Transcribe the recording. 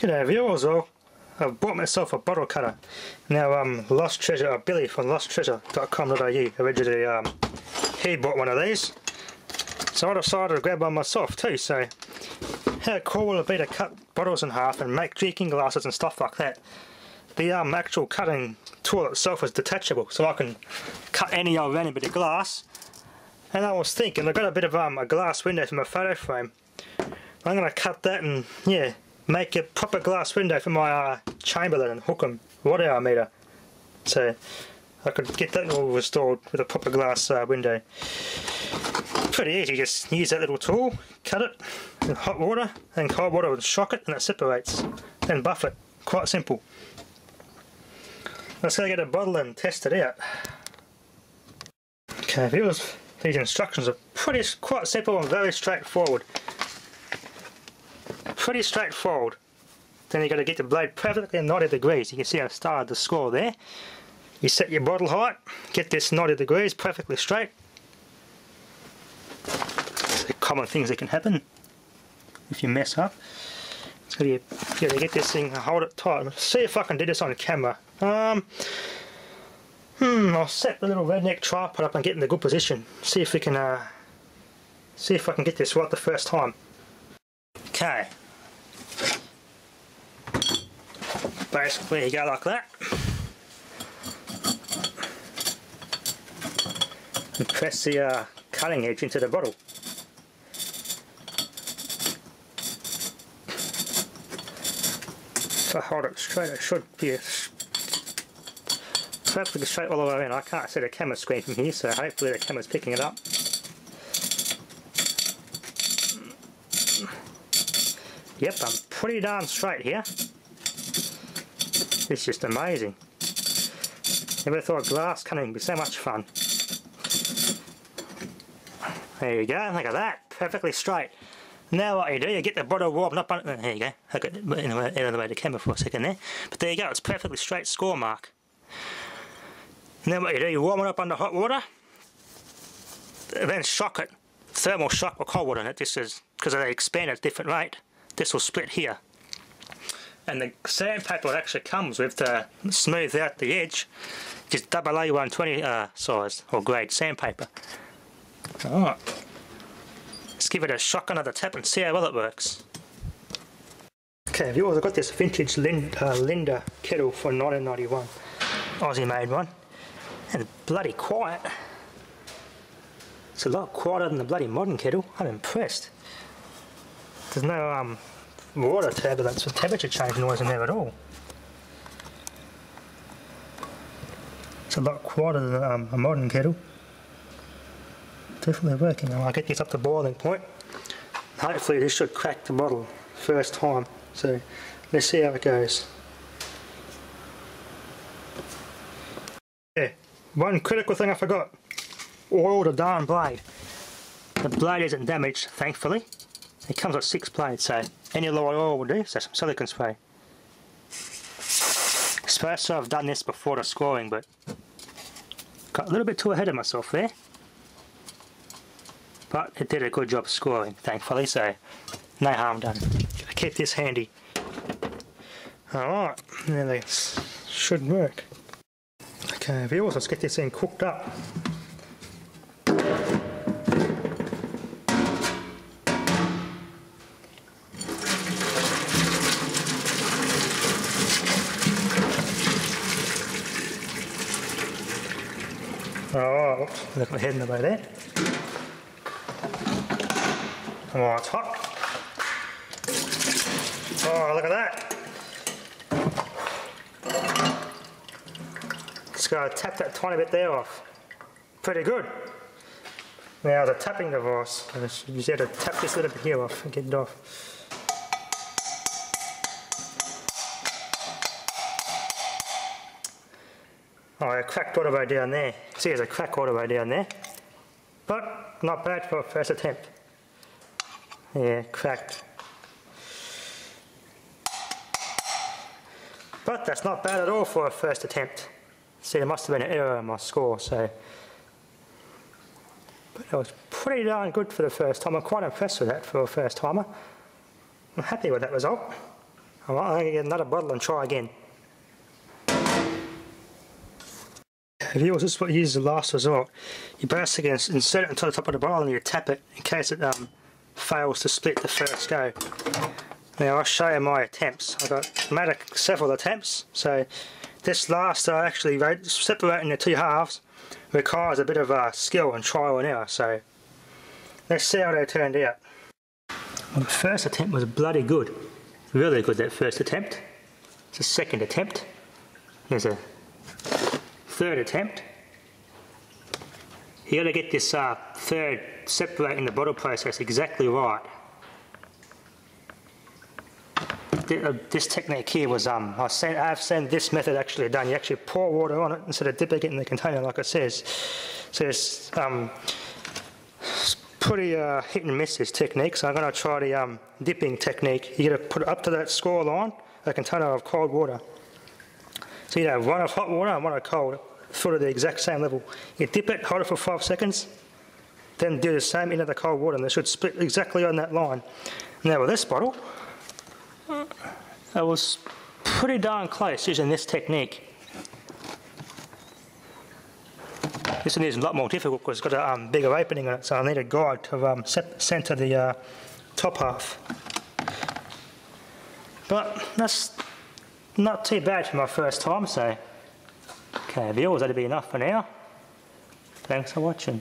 G'day viewers all. I've bought myself a bottle cutter. Now Lost Treasure, Billy from losttreasure.com.au originally he bought one of these. So I decided to grab one myself too. So how cool will it be to cut bottles in half and make drinking glasses and stuff like that. The actual cutting tool itself is detachable, so I can cut any old random bit of glass. And I was thinking, I've got a bit of a glass window for my photo frame. I'm going to cut that and yeah, make a proper glass window for my Chamberlain and hook them watt-hour meter. So I could get that all restored with a proper glass window. Pretty easy, just use that little tool, cut it in hot water, and cold water will shock it and it separates. Then buff it. Quite simple. Let's go get a bottle and test it out. Okay viewers, these instructions are quite simple and very straightforward. Pretty straightforward. Then you've got to get the blade perfectly 90 degrees. You can see I started the score there. You set your bottle height, get this 90 degrees perfectly straight. The common things that can happen if you mess up. So you gotta get this thing and hold it tight. See if I can do this on camera. I'll set the little redneck tripod up and get in a good position. See if we can see if I can get this right the first time. Okay. Basically you go like that. And press the cutting edge into the bottle. If I hold it straight, it should be perfectly straight all the way in. I can't see the camera screen from here, so hopefully the camera's picking it up. Yep, I'm pretty darn straight here. It's just amazing. Never thought glass cutting would be so much fun. There you go, look at that, perfectly straight. Now what you do, you get the bottle warmed up on it. There you go, I got it out of the way of the camera for a second there. But there you go, it's perfectly straight score mark. And then what you do, you warm it up under hot water, and then shock it. Thermal shock or cold water in it. This is, because they expand at a different rate, this will split here. And the sandpaper that actually comes with to smooth out the edge, just AA120 size or grade sandpaper. Alright. Let's give it a shock under the tap and see how well it works. Okay viewers, I've got this vintage Linda kettle from 1991. Aussie made one. And it's bloody quiet. It's a lot quieter than the bloody modern kettle. I'm impressed. There's no water turbulence or temperature change noise in there at all. It's a lot quieter than a modern kettle. Definitely working. I'll get this up to boiling point. Hopefully this should crack the bottle first time. So let's see how it goes. Yeah, one critical thing I forgot. Oil the darn blade. The blade isn't damaged, thankfully. It comes with 6 blades, so any low oil will do, so some silicone spray. Supposed to have done this before the scoring, but got a little bit too ahead of myself there. But it did a good job scoring, thankfully, so no harm done. Gotta keep this handy. Alright, now this should work. Okay viewers, let's get this thing cooked up. Oh, oops, look my head in the way there. Oh, it's hot. Oh, look at that. Just gotta tap that tiny bit there off. Pretty good. Now the tapping device. You just have to tap this little bit here off and get it off. Oh, a cracked all the way down there. See, there's a crack all the way down there. But not bad for a first attempt. Yeah, cracked. But that's not bad at all for a first attempt. See, there must have been an error in my score, so. But that was pretty darn good for the first time. I'm quite impressed with that for a first timer. I'm happy with that result. Alright, I'm going to get another bottle and try again. Viewers, this is what you use as a last resort. You basically insert it into the top of the bottle and you tap it in case it fails to split the first go. Now I'll show you my attempts. I've made several attempts, so this last actually separating the two halves requires a bit of skill and trial and error, so let's see how they turned out. Well, the first attempt was bloody good. Really good, that first attempt. It's a second attempt. There's a third attempt. You got to get this third separating the bottle process exactly right. This technique here was I've seen this method actually done. You actually pour water on it instead of dipping it in the container like it says. So it's pretty hit and miss, this technique. So I'm going to try the dipping technique. You got to put it up to that score line, a container of cold water. So you have one of hot water and one of cold, sort of the exact same level. You dip it, hold it for 5 seconds, then do the same into the cold water, and they should split exactly on that line. Now with this bottle, I was pretty darn close using this technique. This one is a lot more difficult because it's got a bigger opening on it, so I need a guide to centre the top half. But that's not too bad for my first time, so okay, viewers, that'll be enough for now. Thanks for watching.